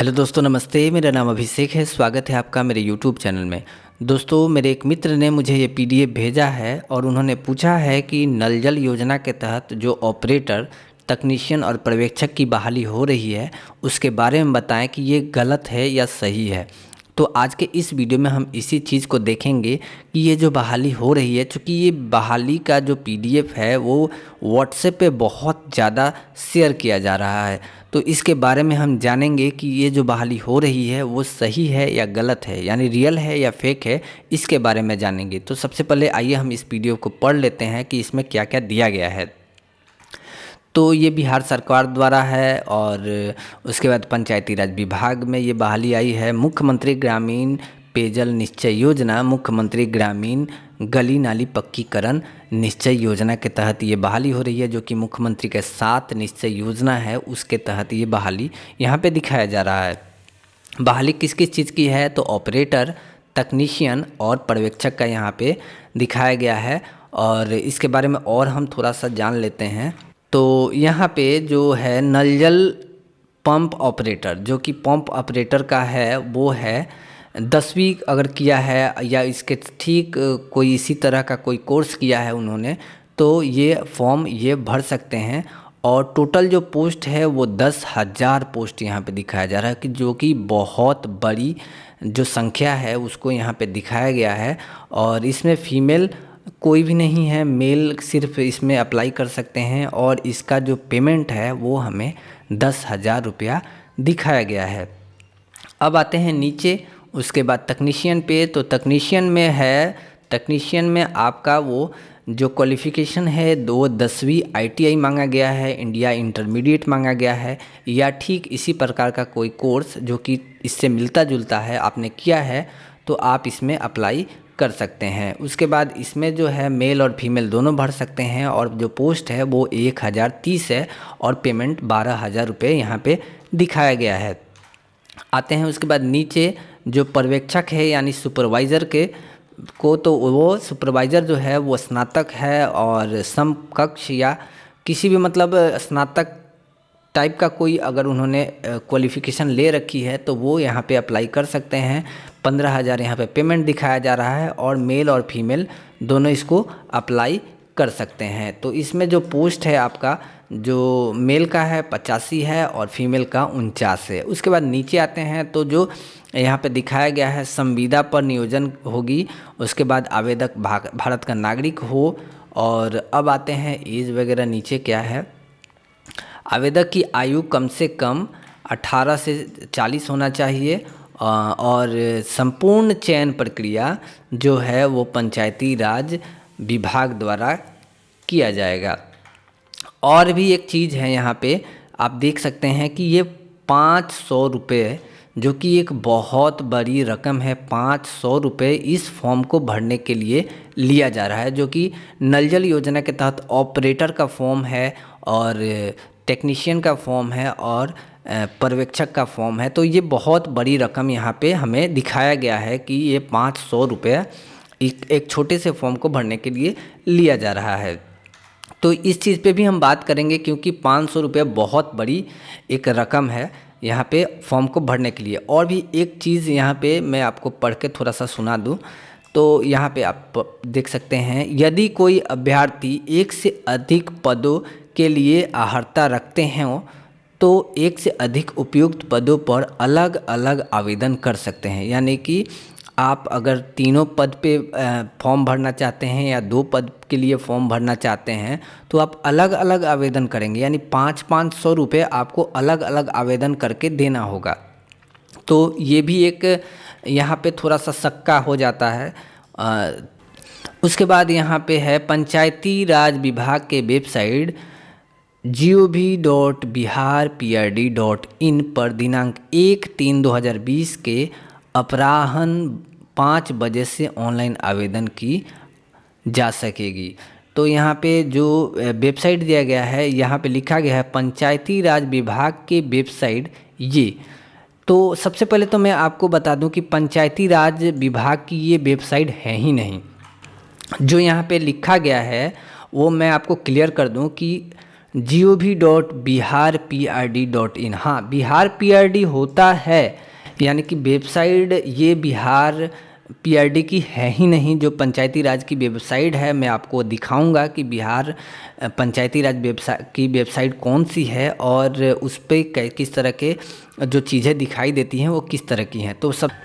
Hello दोस्तों, नमस्ते। मेरा नाम अभिषेक है। स्वागत है आपका मेरे यूट्यूब चैनल में। दोस्तों, मेरे एक मित्र ने मुझे ये पीडीएफ भेजा है और उन्होंने पूछा है कि नल जल योजना के तहत जो ऑपरेटर, तकनीशियन और पर्यवेक्षक की बहाली हो रही है उसके बारे में बताएं कि ये गलत है या सही है। तो आज के इस वीडियो में हम इसी चीज़ को देखेंगे कि ये जो बहाली हो रही है, चूँकि ये बहाली का जो पीडीएफ है वो व्हाट्सएप पे बहुत ज़्यादा शेयर किया जा रहा है, तो इसके बारे में हम जानेंगे कि ये जो बहाली हो रही है वो सही है या गलत है, यानी रियल है या फेक है, इसके बारे में जानेंगे। तो सबसे पहले आइए हम इस पीडीएफ को पढ़ लेते हैं कि इसमें क्या क्या दिया गया है। तो ये बिहार सरकार द्वारा है और उसके बाद पंचायती राज विभाग में ये बहाली आई है। मुख्यमंत्री ग्रामीण पेयजल निश्चय योजना, मुख्यमंत्री ग्रामीण गली नाली पक्कीकरण निश्चय योजना के तहत ये बहाली हो रही है, जो कि मुख्यमंत्री के 7 निश्चय योजना है उसके तहत ये बहाली यहाँ पे दिखाया जा रहा है। बहाली किस किस चीज़ की है, तो ऑपरेटर, तकनीशियन और पर्यवेक्षक का यहाँ पे दिखाया गया है और इसके बारे में और हम थोड़ा सा जान लेते हैं। तो यहाँ पे जो है नल जल पंप ऑपरेटर, जो कि पंप ऑपरेटर का है, वो है 10वीं अगर किया है या इसके ठीक कोई इसी तरह का कोई कोर्स किया है उन्होंने, तो ये फॉर्म ये भर सकते हैं। और टोटल जो पोस्ट है वो 10,000 पोस्ट यहाँ पे दिखाया जा रहा है, कि जो कि बहुत बड़ी जो संख्या है उसको यहाँ पे दिखाया गया है। और इसमें फीमेल कोई भी नहीं है, मेल सिर्फ इसमें अप्लाई कर सकते हैं और इसका जो पेमेंट है वो हमें 10,000 रुपया दिखाया गया है। अब आते हैं नीचे, उसके बाद तकनीशियन पे। तो तकनीशियन में है, तकनीशियन में आपका वो जो क्वालिफ़िकेशन है वो 10वीं ITI मांगा गया है, इंडिया इंटरमीडिएट मांगा गया है, या ठीक इसी प्रकार का कोई कोर्स जो कि इससे मिलता जुलता है आपने किया है, तो आप इसमें अप्लाई कर सकते हैं। उसके बाद इसमें जो है मेल और फीमेल दोनों भर सकते हैं और जो पोस्ट है वो 1030 है और पेमेंट 12,000 रुपये यहाँ पे दिखाया गया है। आते हैं उसके बाद नीचे जो पर्यवेक्षक है यानी सुपरवाइज़र के को, तो वो सुपरवाइज़र जो है वो स्नातक है और समकक्ष या किसी भी मतलब स्नातक टाइप का कोई अगर उन्होंने क्वालिफ़िकेशन ले रखी है तो वो यहाँ पे अप्लाई कर सकते हैं। 15,000 यहाँ पे पेमेंट दिखाया जा रहा है और मेल और फीमेल दोनों इसको अप्लाई कर सकते हैं। तो इसमें जो पोस्ट है आपका, जो मेल का है 85 है और फीमेल का 49 है। उसके बाद नीचे आते हैं तो जो यहाँ पे दिखाया गया है संविदा पर नियोजन होगी, उसके बाद आवेदक भारत का नागरिक हो। और अब आते हैं एज वगैरह नीचे क्या है। आवेदक की आयु कम से कम 18 से 40 होना चाहिए और संपूर्ण चयन प्रक्रिया जो है वो पंचायती राज विभाग द्वारा किया जाएगा। और भी एक चीज़ है यहाँ पे आप देख सकते हैं कि ये 500 रुपये, जो कि एक बहुत बड़ी रकम है, 500 रुपये इस फॉर्म को भरने के लिए लिया जा रहा है, जो कि नल जल योजना के तहत ऑपरेटर का फॉर्म है और टेक्नीशियन का फॉर्म है और पर्यवेक्षक का फॉर्म है। तो ये बहुत बड़ी रकम यहाँ पे हमें दिखाया गया है कि ये 500 रुपये एक छोटे से फॉर्म को भरने के लिए लिया जा रहा है। तो इस चीज़ पे भी हम बात करेंगे, क्योंकि 500 रुपये बहुत बड़ी एक रकम है यहाँ पे फॉर्म को भरने के लिए। और भी एक चीज़ यहाँ पे मैं आपको पढ़ के थोड़ा सा सुना दूँ। तो यहाँ पे आप देख सकते हैं, यदि कोई अभ्यर्थी एक से अधिक पदों के लिए अर्हता रखते हैं तो एक से अधिक उपयुक्त पदों पर अलग अलग आवेदन कर सकते हैं। यानी कि आप अगर तीनों पद पे फॉर्म भरना चाहते हैं या 2 पद के लिए फॉर्म भरना चाहते हैं तो आप अलग अलग आवेदन करेंगे, यानी 500 रुपये आपको अलग अलग आवेदन करके देना होगा। तो ये भी एक यहाँ पे थोड़ा सा शक्का हो जाता है। उसके बाद यहाँ पे है पंचायती राज विभाग के वेबसाइट gov.biharprd.in पर दिनांक 1/3/2020 के अपराह्न 5 बजे से ऑनलाइन आवेदन की जा सकेगी। तो यहाँ पे जो वेबसाइट दिया गया है, यहाँ पे लिखा गया है पंचायती राज विभाग के वेबसाइट ये। तो सबसे पहले तो मैं आपको बता दूं कि पंचायती राज विभाग की ये वेबसाइट है ही नहीं। जो यहाँ पे लिखा गया है वो मैं आपको क्लियर कर दूं कि gov.bihar.prd.in। हाँ, बिहार PRD होता है, यानी कि वेबसाइट ये बिहार PRD की है ही नहीं। जो पंचायती राज की वेबसाइट है, मैं आपको दिखाऊंगा कि बिहार पंचायती राज की वेबसाइट कौन सी है और उस पर किस तरह के जो चीज़ें दिखाई देती हैं वो किस तरह की हैं।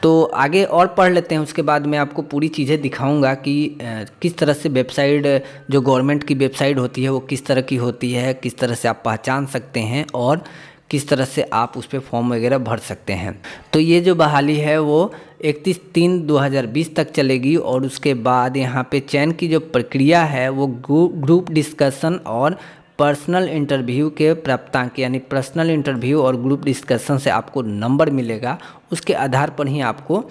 तो आगे और पढ़ लेते हैं, उसके बाद मैं आपको पूरी चीज़ें दिखाऊंगा कि किस तरह से वेबसाइट, जो गवर्नमेंट की वेबसाइट होती है वो किस तरह की होती है, किस तरह से आप पहचान सकते हैं और किस तरह से आप उस पर फॉर्म वगैरह भर सकते हैं। तो ये जो बहाली है वो 31/3/2020 तक चलेगी और उसके बाद यहाँ पे चयन की जो प्रक्रिया है वो ग्रुप डिस्कशन और पर्सनल इंटरव्यू के प्राप्तांक, यानी पर्सनल इंटरव्यू और ग्रुप डिस्कशन से आपको नंबर मिलेगा, उसके आधार पर ही आपको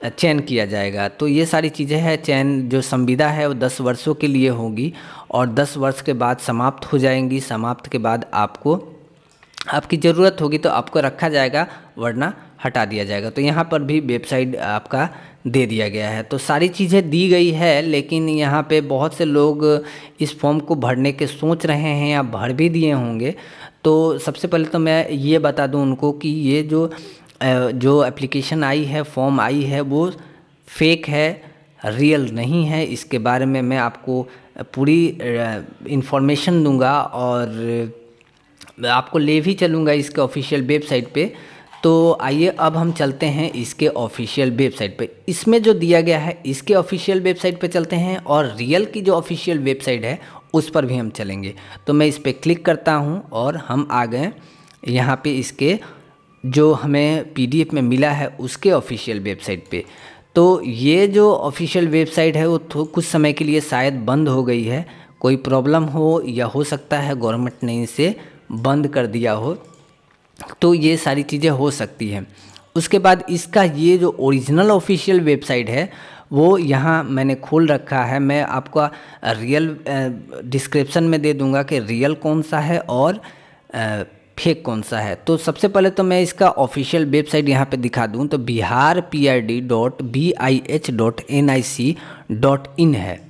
चयन किया जाएगा। तो ये सारी चीज़ें हैं। चयन जो संविदा है वो 10 वर्षों के लिए होगी और 10 वर्ष के बाद समाप्त हो जाएंगी। समाप्त के बाद आपकी ज़रूरत होगी तो आपको रखा जाएगा, वरना हटा दिया जाएगा। तो यहाँ पर भी वेबसाइट आपका दे दिया गया है। तो सारी चीज़ें दी गई है, लेकिन यहाँ पे बहुत से लोग इस फॉर्म को भरने के सोच रहे हैं या भर भी दिए होंगे। तो सबसे पहले तो मैं ये बता दूं उनको कि ये जो एप्लीकेशन आई है, फॉर्म आई है, वो फेक है, रियल नहीं है। इसके बारे में मैं आपको पूरी इन्फॉर्मेशन दूंगा और आपको ले भी चलूँगा इसके ऑफिशियल वेबसाइट पे। तो आइए अब हम चलते हैं इसके ऑफिशियल वेबसाइट पे। इसमें जो दिया गया है इसके ऑफिशियल वेबसाइट पे चलते हैं और रियल की जो ऑफिशियल वेबसाइट है उस पर भी हम चलेंगे। तो मैं इस पर क्लिक करता हूँ और हम आ गए यहाँ पे इसके जो हमें PDF में मिला है उसके ऑफिशियल वेबसाइट पे। तो ये जो ऑफिशियल वेबसाइट है वो कुछ समय के लिए शायद बंद हो गई है, कोई प्रॉब्लम हो या हो सकता है गवर्नमेंट ने इसे बंद कर दिया हो, तो ये सारी चीज़ें हो सकती हैं। उसके बाद इसका ये जो ओरिजिनल ऑफिशियल वेबसाइट है वो यहाँ मैंने खोल रखा है। मैं आपको रियल डिस्क्रिप्शन में दे दूँगा कि रियल कौन सा है और फेक कौन सा है। तो सबसे पहले तो मैं इसका ऑफिशियल वेबसाइट यहाँ पे दिखा दूँ तो biharprd.bih.nic.in है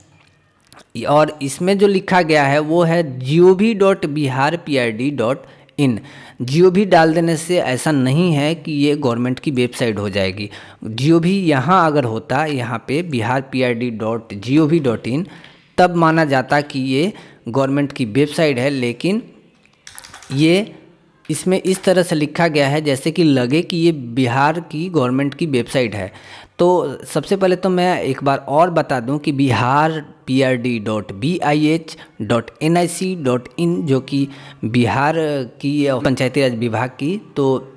और इसमें जो लिखा गया है वो है gov.biharprd.in। GOV डाल देने से ऐसा नहीं है कि ये गवर्नमेंट की वेबसाइट हो जाएगी। GOV यहाँ अगर होता, यहाँ पे biharprd.gov.in, तब माना जाता कि ये गवर्नमेंट की वेबसाइट है, लेकिन ये इसमें इस तरह से लिखा गया है जैसे कि लगे कि ये बिहार की गवर्नमेंट की वेबसाइट है। तो सबसे पहले तो मैं एक बार और बता दूं कि biharprd.bih.nic.in जो कि बिहार की पंचायती राज विभाग की, तो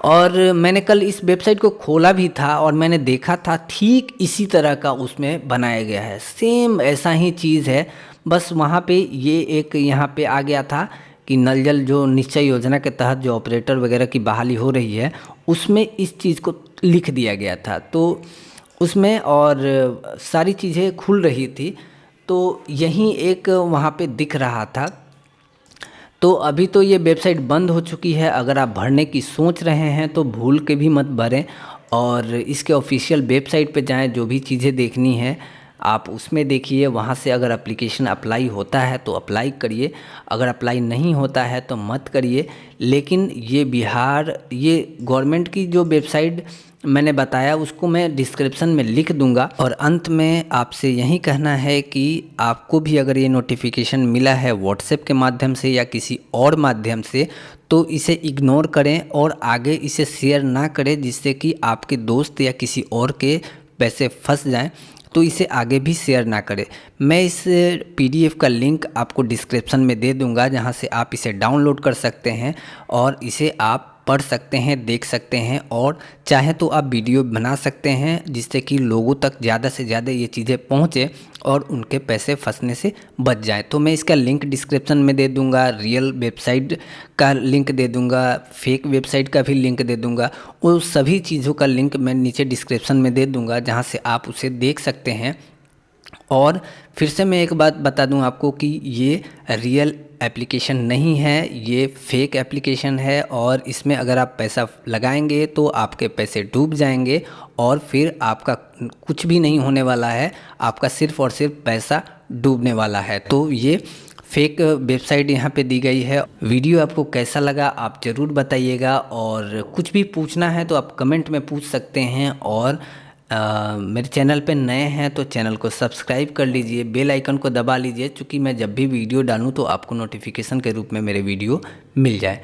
और मैंने कल इस वेबसाइट को खोला भी था और मैंने देखा था ठीक इसी तरह का उसमें बनाया गया है, सेम ऐसा ही चीज़ है। बस वहाँ पे ये एक यहाँ पे आ गया था कि नल जल जो निश्चय योजना के तहत जो ऑपरेटर वगैरह की बहाली हो रही है उसमें इस चीज़ को लिख दिया गया था, तो उसमें और सारी चीज़ें खुल रही थी। तो यहीं एक वहाँ पे दिख रहा था। तो अभी तो ये वेबसाइट बंद हो चुकी है। अगर आप भरने की सोच रहे हैं तो भूल के भी मत भरें और इसके ऑफिशियल वेबसाइट पे जाएं, जो भी चीज़ें देखनी है आप उसमें देखिए। वहाँ से अगर एप्लीकेशन अप्लाई होता है तो अप्लाई करिए, अगर अप्लाई नहीं होता है तो मत करिए। लेकिन ये गवर्नमेंट की जो वेबसाइट मैंने बताया उसको मैं डिस्क्रिप्शन में लिख दूंगा। और अंत में आपसे यही कहना है कि आपको भी अगर ये नोटिफिकेशन मिला है व्हाट्सएप के माध्यम से या किसी और माध्यम से तो इसे इग्नोर करें और आगे इसे शेयर ना करें, जिससे कि आपके दोस्त या किसी और के पैसे फंस जाएं। तो इसे आगे भी शेयर ना करें। मैं इस PDF का लिंक आपको डिस्क्रिप्शन में दे दूंगा, जहां से आप इसे डाउनलोड कर सकते हैं और इसे आप पढ़ सकते हैं, देख सकते हैं और चाहे तो आप वीडियो बना सकते हैं, जिससे कि लोगों तक ज़्यादा से ज़्यादा ये चीज़ें पहुँचे और उनके पैसे फंसने से बच जाएं। तो मैं इसका लिंक डिस्क्रिप्शन में दे दूंगा, रियल वेबसाइट का लिंक दे दूंगा, फेक वेबसाइट का भी लिंक दे दूंगा। उन सभी चीज़ों का लिंक मैं नीचे डिस्क्रिप्शन में दे दूंगा, जहां से आप उसे देख सकते हैं। और फिर से मैं एक बात बता दूं आपको कि ये रियल एप्लीकेशन नहीं है, ये फेक एप्लीकेशन है और इसमें अगर आप पैसा लगाएंगे तो आपके पैसे डूब जाएंगे और फिर आपका कुछ भी नहीं होने वाला है, आपका सिर्फ़ और सिर्फ पैसा डूबने वाला है। तो ये फेक वेबसाइट यहाँ पे दी गई है। वीडियो आपको कैसा लगा आप ज़रूर बताइएगा, और कुछ भी पूछना है तो आप कमेंट में पूछ सकते हैं। और मेरे चैनल पे नए हैं तो चैनल को सब्सक्राइब कर लीजिए, बेल आइकन को दबा लीजिए, क्योंकि मैं जब भी वीडियो डालूँ तो आपको नोटिफिकेशन के रूप में मेरे वीडियो मिल जाए।